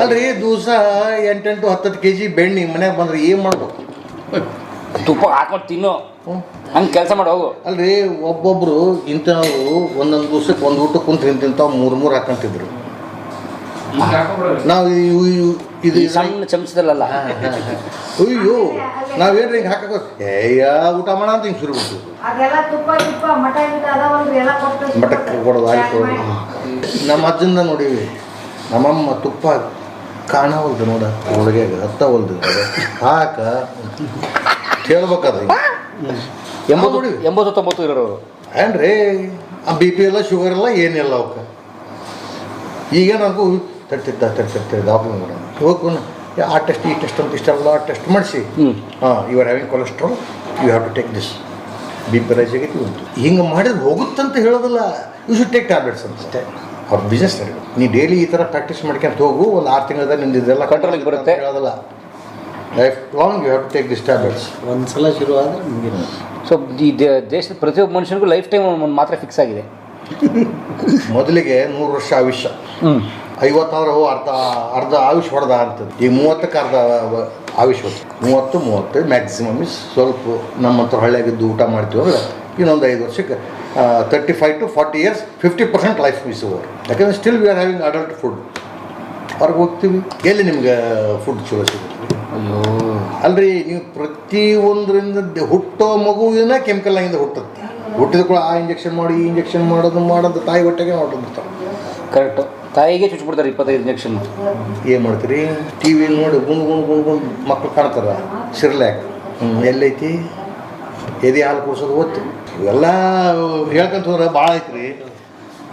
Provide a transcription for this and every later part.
ಅಲ್ರಿ ದಿವಸ 8-10 kg ಬೆಣ್ಣೆ ಮನ್ಯಾಗ ಬಂದ್ರೆ ಏನು ಮಾಡ್ಬೇಕು? ತುಪ್ಪ ಹಾಕೊಂಡು ತಿನ್ನು, ಹಂಗೆ ಕೆಲಸ ಮಾಡಿ ಹೋಗು. ಅಲ್ರಿ ಒಬ್ಬೊಬ್ರು ಇಂಥವ್ರು ಒಂದೊಂದು ದಿವ್ಸಕ್ಕೆ ಒಂದು ಊಟ ಕುಂತು ಇಂಥವು 3 ಹಾಕೊಂತಿದ್ರು. ನಾವು ಇದು ಸಣ್ಣ ಚಮಚದಲ್ಲ. ಅಯ್ಯೋ ನಾವೇನ್ರಿ ಹಿಂಗೆ ಹಾಕೋ ಊಟ ಮಾಡ ಅಂತ ಹಿಂಗೆ ಶುರು ಬಿಡ್ತೀವಿ. ಮಠಕ್ಕೆ ಕೊಡೋದು ಆಗಿ ಕೊಡೋದು. ನಮ್ಮ ಅಜ್ಜಂದ ನೋಡೀವಿ, ನಮ್ಮಮ್ಮ ತುಪ್ಪ ಕಾಣವಲ್ದು ನೋಡ ಒಳಗೆ ಹತ್ತವಲ್ದು ಹಾಕ ಹೇಳ್ಬೇಕಾದ್ರೆ 80-90 ಇರೋರು ಏನ್ರಿ ಆ BP ಎಲ್ಲ ಶುಗರ್ ಎಲ್ಲ ಏನಿಲ್ಲ ಅವಕ್ಕೆ. ಈಗೇನಂಗೂ ತರ್ತಿರ್ತಾರೆ ಡಾಕ್ಟರ್ ಮೇಡಮ್ ಹೋಗ್ಕೊಂಡು ಆ ಟೆಸ್ಟ್ ಈ ಟೆಸ್ಟ್ ಅಂತ ಇಷ್ಟೆಲ್ಲ ಟೆಸ್ಟ್ ಮಾಡಿಸಿ you are having cholesterol, you have to take this, BP rise ಆಗೈತಿ ಉಂಟು. ಹಿಂಗೆ ಮಾಡಿದ್ರೆ ಹೋಗುತ್ತಂತ ಹೇಳೋದಿಲ್ಲ, ಯು ಶುಡ್ ಟೇಕ್ ಟ್ಯಾಬ್ಲೆಟ್ಸ್ ಅಂತ. ಅವ್ರ ಬಿಸ್ನೆಸ್ ನಡೆಯೋದು. ನೀ ಡೈಲಿ ಈ ಥರ ಪ್ರಾಕ್ಟೀಸ್ ಮಾಡ್ಕೊಂತ ಹೋಗು, ಒಂದು 6 ತಿಂಗಳದಾಗ ನಿಂದು ಇದೆಲ್ಲ ಕಂಟ್ರೋಲಿಗೆ ಬರುತ್ತೆ. ಹೇಳೋದಿಲ್ಲ, life long you have to take this tablets. ಒಂದು ಸಲ ಶುರು ಆದರೆ ಮುಗಿದ. ಸೊ ಈ ದೇಶದ ಪ್ರತಿಯೊಬ್ಬ ಮನುಷ್ಯನಿಗೂ ಲೈಫ್ ಟೈಮ್ ಒಂದು ಮಾತ್ರ ಫಿಕ್ಸ್ ಆಗಿದೆ. ಮೊದಲಿಗೆ 100 ವರ್ಷ ಆಯುಷ್ಯ, 50 ಅರ್ಧ ಆಯುಷ್ ಹೊಡೆದ ಅಂತದ್ದು. ಈಗ 30ಕ್ಕೆ ಅರ್ಧ ಆಯುಷ್ ಹೊತ್ತು, 30 ಮ್ಯಾಕ್ಸಿಮಮ್ ಇಸ್ ಸ್ವಲ್ಪ ನಮ್ಮಂಥ ಹಳ್ಳಿಯಾಗಿದ್ದು ಊಟ ಮಾಡ್ತೀವಿ ಅಂದರೆ ಇನ್ನೊಂದು 5 ವರ್ಷಕ್ಕೆ 35 to 40 years 50% life miss over. ಯಾಕಂದರೆ still we are having adult food. ಹೊರಗೆ ಹೋಗ್ತೀವಿ, ಎಲ್ಲಿ ನಿಮ್ಗೆ ಫುಡ್ ಚಲೋ ಸಿಗುತ್ತೆ? ಅಲ್ರಿ ನೀವು ಪ್ರತಿಯೊಂದರಿಂದ ಹುಟ್ಟೋ ಮಗುವಿನ ಕೆಮಿಕಲ್ ಆಗಿಂದ ಹುಟ್ಟುತ್ತೆ. ಹುಟ್ಟಿದ ಕೂಡ ಆ ಇಂಜೆಕ್ಷನ್ ಮಾಡಿ ಈ ಇಂಜೆಕ್ಷನ್ ಮಾಡೋದು ತಾಯಿ ಹೊಟ್ಟೆಗೆ ಹೊರಟಿರ್ತಾರೆ. ಕರೆಕ್ಟು, ತಾಯಿಗೆ ಚುಚ್ಚಿಬಿಡ್ತಾರೆ 25 ಇಂಜೆಕ್ಷನ್. ಏನು ಮಾಡ್ತೀರಿ? ಟಿ ವಿ ನೋಡಿ ಗುಂಡು ಮಕ್ಕಳು ಕಾಣ್ತಾರ, ಸಿರ್ಲ್ಯಾಕ್ ಎಲ್ಲೈತಿ, ಎದೆ ಹಾಲು ಕುಡಿಸೋದು ಓದ್ತು, ಇವೆಲ್ಲ ಹೇಳ್ಕೊಂತ ಹೋದ್ರೆ ಭಾಳ ಐತ್ರಿ.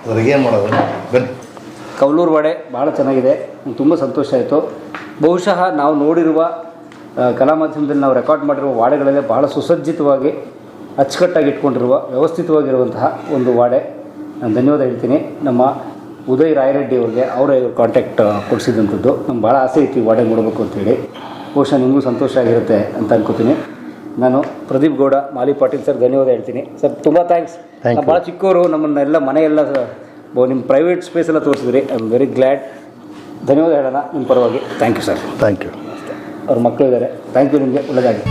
ಅದ್ರಾಗ ಏನು ಮಾಡೋದು? ಬನ್ನಿ. ಕೌಲೂರು ವಡೆ ಭಾಳ ಚೆನ್ನಾಗಿದೆ, ತುಂಬ ಸಂತೋಷ ಆಯಿತು. ಬಹುಶಃ ನಾವು ನೋಡಿರುವ ಕಲಾ ಮಾಧ್ಯಮದಲ್ಲಿ ನಾವು ರೆಕಾರ್ಡ್ ಮಾಡಿರುವ ವಾಡೆಗಳಲ್ಲೇ ಭಾಳ ಸುಸಜ್ಜಿತವಾಗಿ ಅಚ್ಚುಕಟ್ಟಾಗಿ ಇಟ್ಕೊಂಡಿರುವ ವ್ಯವಸ್ಥಿತವಾಗಿರುವಂತಹ ಒಂದು ವಾಡೆ. ನಾನು ಧನ್ಯವಾದ ಹೇಳ್ತೀನಿ ನಮ್ಮ ಉದಯ್ ರಾಯರೆಡ್ಡಿ ಅವ್ರಿಗೆ, ಅವರೇ ಕಾಂಟ್ಯಾಕ್ಟ್ ಕೊಡಿಸಿದಂಥದ್ದು. ನಮ್ಗೆ ಭಾಳ ಆಸೆ ಇತ್ತು ಈ ವಾಡೆ ನೋಡಬೇಕು ಅಂತೇಳಿ. ಬಹುಶಃ ನಿಮಗೂ ಸಂತೋಷ ಆಗಿರುತ್ತೆ ಅಂತ ಅನ್ಕೋತೀನಿ. ನಾನು ಪ್ರದೀಪ್ ಗೌಡ, ಮಾಲಿ ಪಾಟೀಲ್ ಸರ್ ಧನ್ಯವಾದ ಹೇಳ್ತೀನಿ. ಸರ್ ತುಂಬ ಥ್ಯಾಂಕ್ಸ್. ಭಾಳ ಚಿಕ್ಕವರು, ನಮ್ಮನ್ನೆಲ್ಲ ಮನೆಯೆಲ್ಲ ನಿಮ್ಮ ಪ್ರೈವೇಟ್ ಸ್ಪೇಸ್ ಎಲ್ಲ ತೋರಿಸಿದ್ರಿ. I am very glad. ಧನ್ಯವಾದ ಹೇಳೋಣ ನಿಮ್ಮ ಪರವಾಗಿ. Thank you sir. Thank you. ಅವ್ರ ಮಕ್ಕಳು ಇದ್ದಾರೆ. ಥ್ಯಾಂಕ್ ಯು, ನಿಮಗೆ ಒಳ್ಳೆಯದಾಗಿ.